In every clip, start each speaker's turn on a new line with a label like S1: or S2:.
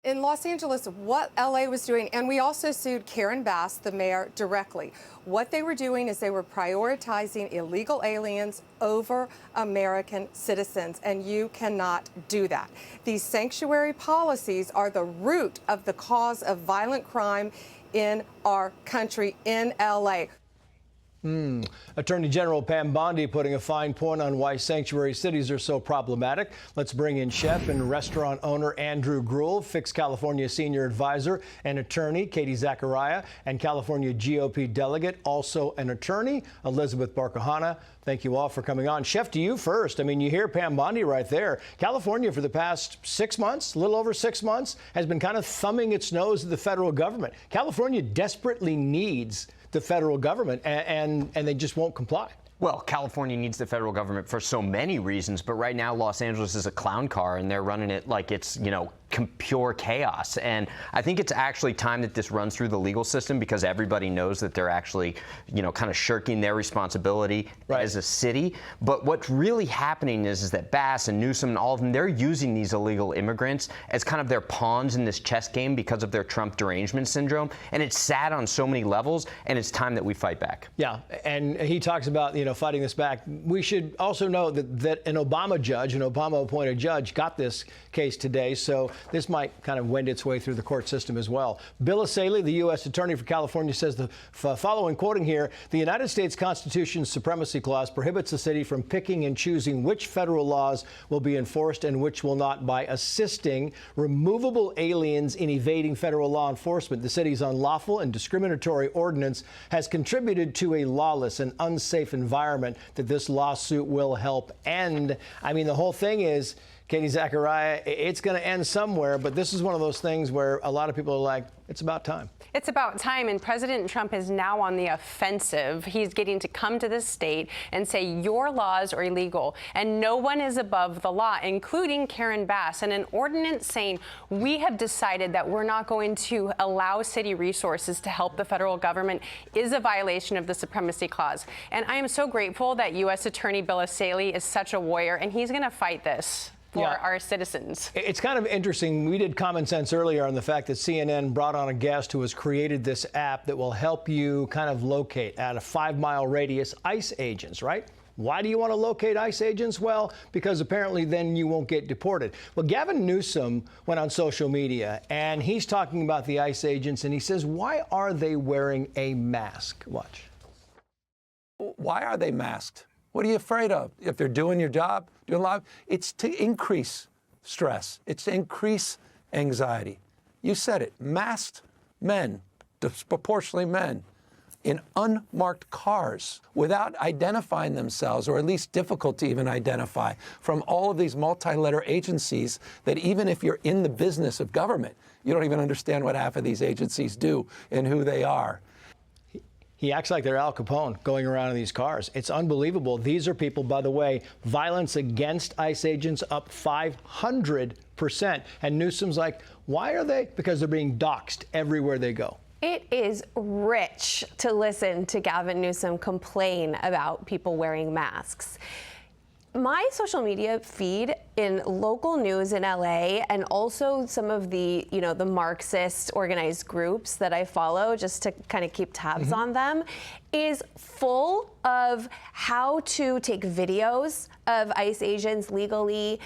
S1: In Los Angeles, what LA was doing, and we also sued Karen Bass, the mayor, directly. What they were doing is they were prioritizing illegal aliens over American citizens, and you cannot do that. These sanctuary policies are the root of the cause of violent crime in our country, in LA.
S2: Attorney General Pam Bondi putting a fine point on why sanctuary cities are so problematic. Let's bring in chef and restaurant owner Andrew Gruel, Fix California senior advisor and attorney Katie Zacharia, and California GOP delegate, also an attorney, Elizabeth Barcohana. Thank you all for coming on. Chef, to you first. I mean, you hear Pam Bondi right there. California, for the past 6 months, a little over 6 months, has been kind of thumbing its nose at the federal government. California desperately needs the federal government, and they just won't comply.
S3: Well, California needs the federal government for so many reasons, but right now Los Angeles is a clown car and they're running it like it's, pure chaos. And I think it's actually time that this runs through the legal system, because everybody knows that they're actually, kind of shirking their responsibility as a city. But what's really happening is that Bass and Newsom and all of them, they're using these illegal immigrants as kind of their pawns in this chess game because of their Trump derangement syndrome. And it's sad on so many levels, and it's time that we fight back.
S2: Yeah, and he talks about, fighting this back. We should also know that an Obama judge, an Obama-appointed judge, got this case today, so this might kind of wend its way through the court system as well. Bill Asaley, the U.S. Attorney for California, says the following, quoting here, the United States Constitution's Supremacy Clause prohibits the city from picking and choosing which federal laws will be enforced and which will not by assisting removable aliens in evading federal law enforcement. The city's unlawful and discriminatory ordinance has contributed to a lawless and unsafe environment that this lawsuit will help end. I mean, the whole thing is, Katie Zacharia, it's going to end somewhere, but this is one of those things where a lot of people are like, it's about time.
S4: It's about time, and President Trump is now on the offensive. He's getting to come to this state and say your laws are illegal, and no one is above the law, including Karen Bass, and an ordinance saying we have decided that we're not going to allow city resources to help the federal government is a violation of the Supremacy Clause. And I am so grateful that U.S. Attorney Bill Asaley is such a warrior, and he's going to fight this for our citizens. It's
S2: kind of interesting. We did Common Sense earlier on the fact that CNN brought on a guest who has created this app that will help you kind of locate at a 5-mile radius ICE agents, right? Why do you want to locate ICE agents? Well, because apparently then you won't get deported. Well, Gavin Newsom went on social media and he's talking about the ICE agents, and he says, why are they wearing a mask? Watch.
S5: Why are they masked? What are you afraid of? If they're doing your job, doing live, it's to increase stress. It's to increase anxiety. You said it. Masked men, disproportionately men, in unmarked cars without identifying themselves, or at least difficult to even identify, from all of these multi-letter agencies that even if you're in the business of government, you don't even understand what half of these agencies do and who they are.
S2: He acts like they're Al Capone going around in these cars. It's unbelievable. These are people, by the way, violence against ICE agents up 500%. And Newsom's like, why are they? Because they're being doxxed everywhere they go.
S6: It is rich to listen to Gavin Newsom complain about people wearing masks. My social media feed in local news in LA, and also some of the, the Marxist organized groups that I follow just to kind of keep tabs on them, is full of how to take videos of ICE agents legally,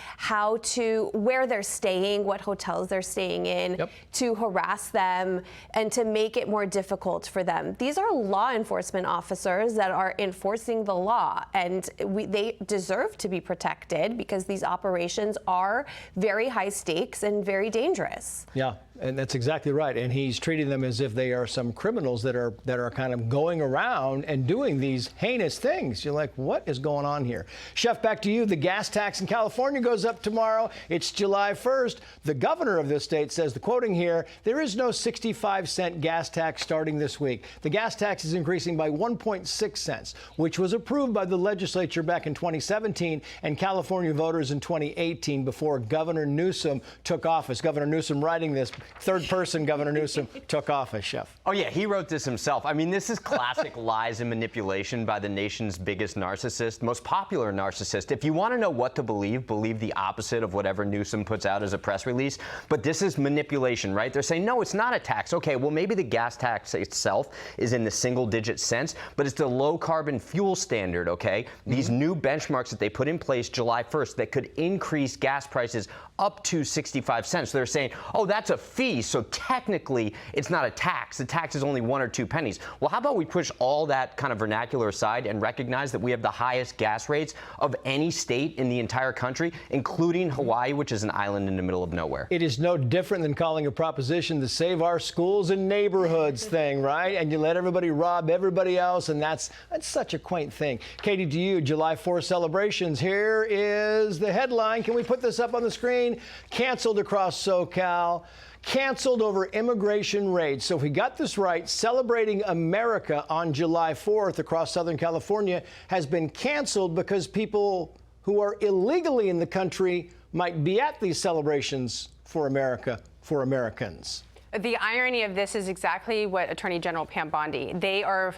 S6: where they're staying, what hotels they're staying in, to harass them and to make it more difficult for them. These are law enforcement officers that are enforcing the law, and they deserve to be protected because these operations are very high stakes and very dangerous.
S2: Yeah, and that's exactly right. And he's treating them as if they are some criminals that are kind of going around and doing these heinous things. You're like, what is going on here? Chef, back to you. The gas tax in California goes up tomorrow. It's July 1st. The governor of this state says, the quoting here, there is no 65-cent gas tax starting this week. The gas tax is increasing by 1.6 cents, which was approved by the legislature back in 2017 and California voters in 2018 before Governor Newsom took office. Governor Newsom writing this third person Governor Newsom took office, Chef.
S3: Oh, yeah, he wrote this himself. I mean, this is classic lies and manipulation by the nation's biggest narcissist, most popular narcissist. If you want to know what to believe the opposite of whatever Newsom puts out as a press release. But this is manipulation, right? They're saying, no, it's not a tax. Okay, well, maybe the gas tax itself is in the single-digit cents, but it's the low-carbon fuel standard, okay? These new benchmarks that they put in place July 1st that could increase gas prices up to 65 cents. So they're saying, oh, that's a fee, so technically it's not a tax. The tax is only 1 or 2 pennies. Well, how about we push all that kind of vernacular aside and recognize that we have the highest gas rates of any state in the entire country, including Hawaii, which is an island in the middle of nowhere.
S2: It is no different than calling a proposition the save our schools and neighborhoods thing, right? And you let everybody rob everybody else, and that's such a quaint thing. Katie, to you, July 4th celebrations. Here is the headline. Can we put this up on the screen? Canceled across SoCal. Canceled over immigration raids. So if we got this right, celebrating America on July 4th across Southern California has been canceled because people who are illegally in the country might be at these celebrations for America, for Americans.
S4: The irony of this is exactly what Attorney General Pam Bondi, they are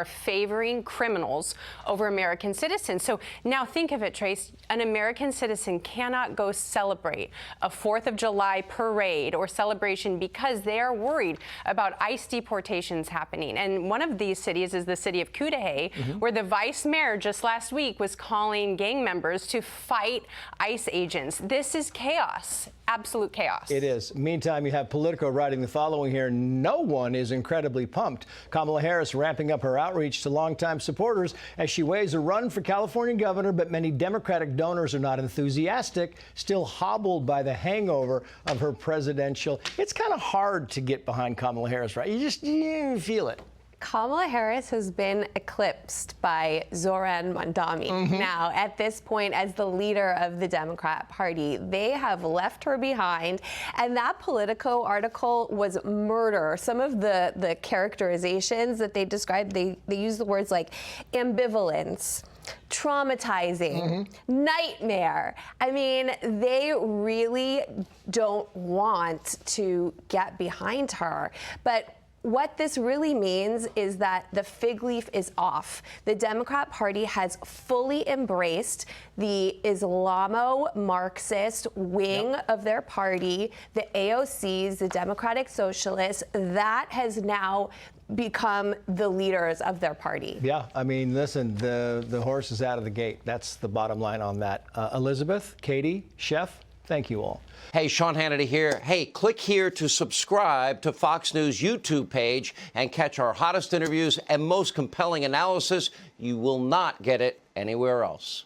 S4: favoring criminals over American citizens. So now think of it, Trace, an American citizen cannot go celebrate a 4th of July parade or celebration because they are worried about ICE deportations happening. And one of these cities is the city of Cudahy, where the vice mayor just last week was calling gang members to fight ICE agents. This is chaos, absolute chaos.
S2: It is. Meantime, you have Politico writing the following here. No one is incredibly pumped. Kamala Harris ramping up her outreach to longtime supporters as she weighs a run for California governor, but many Democratic donors are not enthusiastic, still hobbled by the hangover of her presidential. It's kind of hard to get behind Kamala Harris, right? You feel it.
S6: Kamala Harris has been eclipsed by Zoran Mondami. Now, at this point, as the leader of the Democrat Party, they have left her behind. And that Politico article was murder. Some of the characterizations that they described, they use the words like ambivalence, traumatizing, nightmare. I mean, they really don't want to get behind her. But what this really means is that the fig leaf is off. The Democrat Party has fully embraced the Islamo-Marxist wing of their party, the AOCs, the Democratic Socialists. That has now become the leaders of their party.
S2: Yeah, I mean, listen, the horse is out of the gate. That's the bottom line on that. Elizabeth, Katie, Chef, thank you all.
S7: Hey, Sean Hannity here. Hey, click here to subscribe to Fox News YouTube page and catch our hottest interviews and most compelling analysis. You will not get it anywhere else.